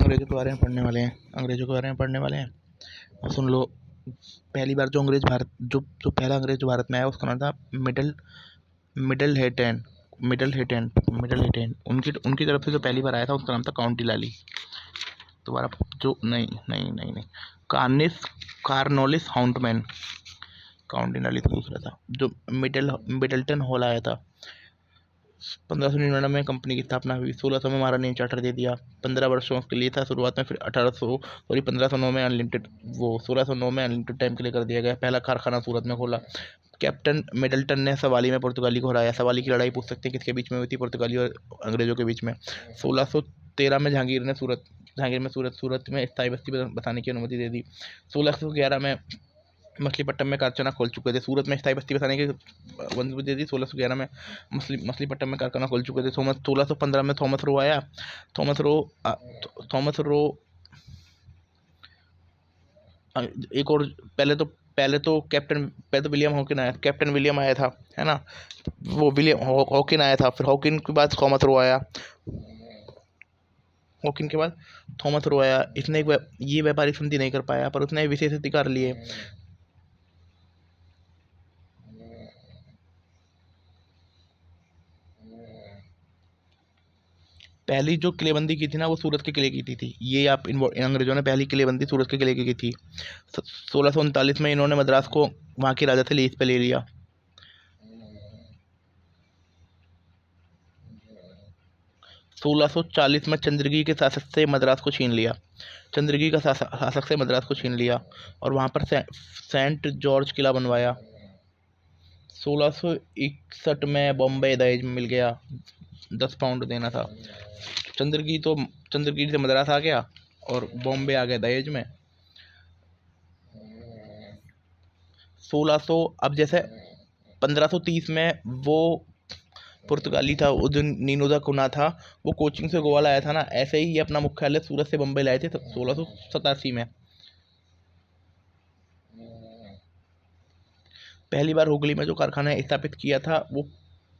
अंग्रेजों के बारे में पढ़ने वाले हैं। और सुन लो, पहली बार जो अंग्रेज भारत जो पहला अंग्रेज जो भारत में आया उसका नाम था मिडल हेटेन। उनकी उनकी तरफ से जो पहली बार आया था उसका नाम था काउंटी लाली। दोबारा जो नहीं नहीं नहीं नहीं कार्नोलिस हाउंटमैन। काउंटी लाली तो दूसरा था। जो मिडल्टन हॉल आया था 1599 में कंपनी की स्थापना हुई। 1600 में महारानी ने चार्टर दे दिया। 15 वर्षों के लिए था शुरुआत में, फिर 1509 में अनलिमिटेड 1609 में अनलिमिटेड टाइम के लिए कर दिया गया। पहला कारखाना सूरत में खोला। कैप्टन मिडल्टन ने सवाली में पुर्तगाली को हराया। सवाली की लड़ाई पूछ सकते हैं किसके बीच में हुई थी, पुर्तगाली और अंग्रेजों के बीच में। 1613 में जहांगीर में सूरत में स्थायी बस्ती बसाने की अनुमति दे दी। 1611 में मछलीपट्टनम में कारखाना खोल चुके थे। सूरत में स्थायी बस्ती बसाने की अनुमति दे दी। 1611 में मछलीपट्टनम में कारखाना खोल चुके थे। 1615 में थॉमस रो आया। थॉमस रो एक और पहले तो कैप्टन विलियम आया था, है ना। वो विलियम हॉकिन आया था। फिर हॉकिन के बाद थॉमस रो आया। इसने ये व्यापारिक संधि नहीं कर पाया, पर उसने विशेष अधिकार लिए। पहली जो किलेबंदी की थी ना, वो सूरत के किले की थी। ये आप अंग्रेजों ने पहली किलेबंदी सूरत के किले की थी। 1639 में इन्होंने मद्रास को वहाँ के राजा से लीज पे ले लिया। 1640 में चंद्रगिरी के शासक से मद्रास को छीन लिया और वहाँ पर सेंट जॉर्ज किला बनवाया। 1661 में बॉम्बे दहेज में मिल गया, 10 पाउंड देना था। चंद्रगिरी से मद्रास आ गया और बॉम्बे आ गया दहेज में। 1600 अब जैसे 1530 में वो पुर्तगाली था, उस दिन नीनो दा कुना था, वो कोचिंग से गोवा लाया था ना। ऐसे ही ये अपना मुख्यालय सूरत से बम्बई लाए थे 1687 में। पहली बार हुगली में जो कारखाना स्थापित किया था वो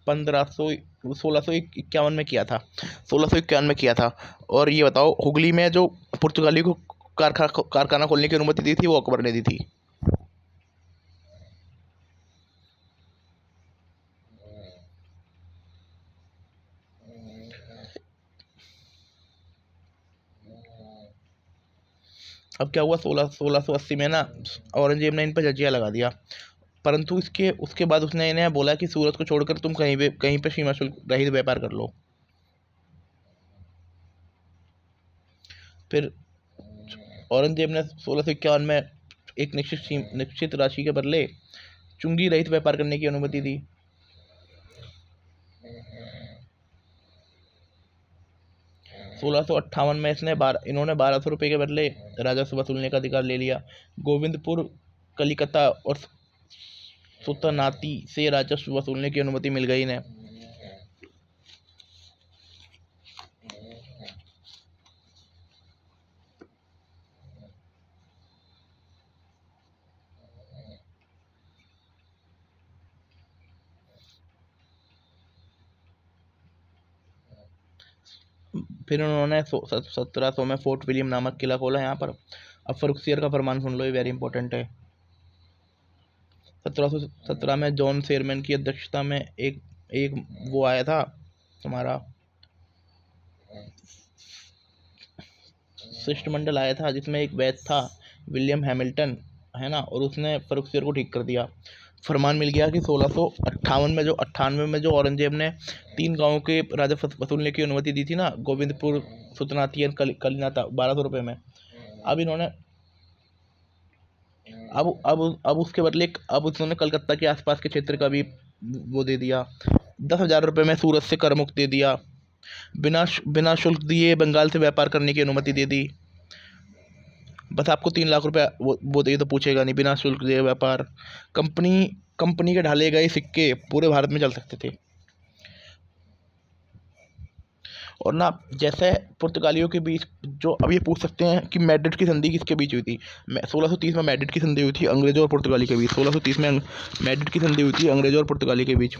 1651 में किया था। 1651 में किया था। और ये बताओ, हुगली में जो पुर्तगाली को कारखाना खोलने की अनुमति दी थी वो अकबर ने दी थी। अब क्या हुआ, 1680 में ना औरंगजेब ने इन पर जजिया लगा दिया। परंतु उसके बाद उसने इन्हें बोला कि सूरत को छोड़कर तुम कहीं पे सीमा शुल्क रहित व्यापार कर लो। फिर औरंगजेब ने 1651 में एक निश्चित राशि के बदले चुंगी रहित व्यापार करने की अनुमति दी। 1658 में इन्होंने 1200 रुपये के बदले राजस्व वसूलने का अधिकार ले लिया। गोविंदपुर, कलिकता और सुतनाती से राजस्व वसूलने की अनुमति मिल गई इन्हें। फिर उन्होंने 1700 में फोर्ट विलियम नामक किला खोला यहाँ पर। अब फरुखसियर का फरमान सुन लो, ये वेरी इंपॉर्टेंट है। 1717 में जॉन शेरमैन की अध्यक्षता में एक वो आया था तुम्हारा शिष्टमंडल आया था, जिसमें एक वैद्य था विलियम हैमिल्टन, है ना। और उसने फरुखसियर को ठीक कर दिया। फरमान मिल गया कि 1658 में जो औरंगजेब ने 3 गांवों के राजस्व वसूलने की अनुमति दी थी ना, गोविंदपुर, सुतनाती और कलिनाता, 1200 रुपये में। अब इन्होंने अब उसके बदले अब उन्होंने कलकत्ता के आसपास के क्षेत्र का भी वो दे दिया। 10,000 रुपये में सूरत से कर मुक्त दे दिया। बिना शुल्क दिए बंगाल से व्यापार करने की अनुमति दे दी। बस आपको 3 लाख रुपये वो दे तो पूछेगा नहीं, बिना शुल्क दिए व्यापार। कंपनी के ढाले गए सिक्के पूरे भारत में चल सकते थे। और ना जैसे पुर्तगालियों के बीच जो अब ये पूछ सकते हैं कि मैड्रिड की संधि किसके बीच हुई थी। 1630 में मैड्रिड की संधि हुई थी अंग्रेजों और पुर्तगाली के बीच। 1630 में मैड्रिड की संधि हुई थी अंग्रेजों और पुर्तगाली के बीच।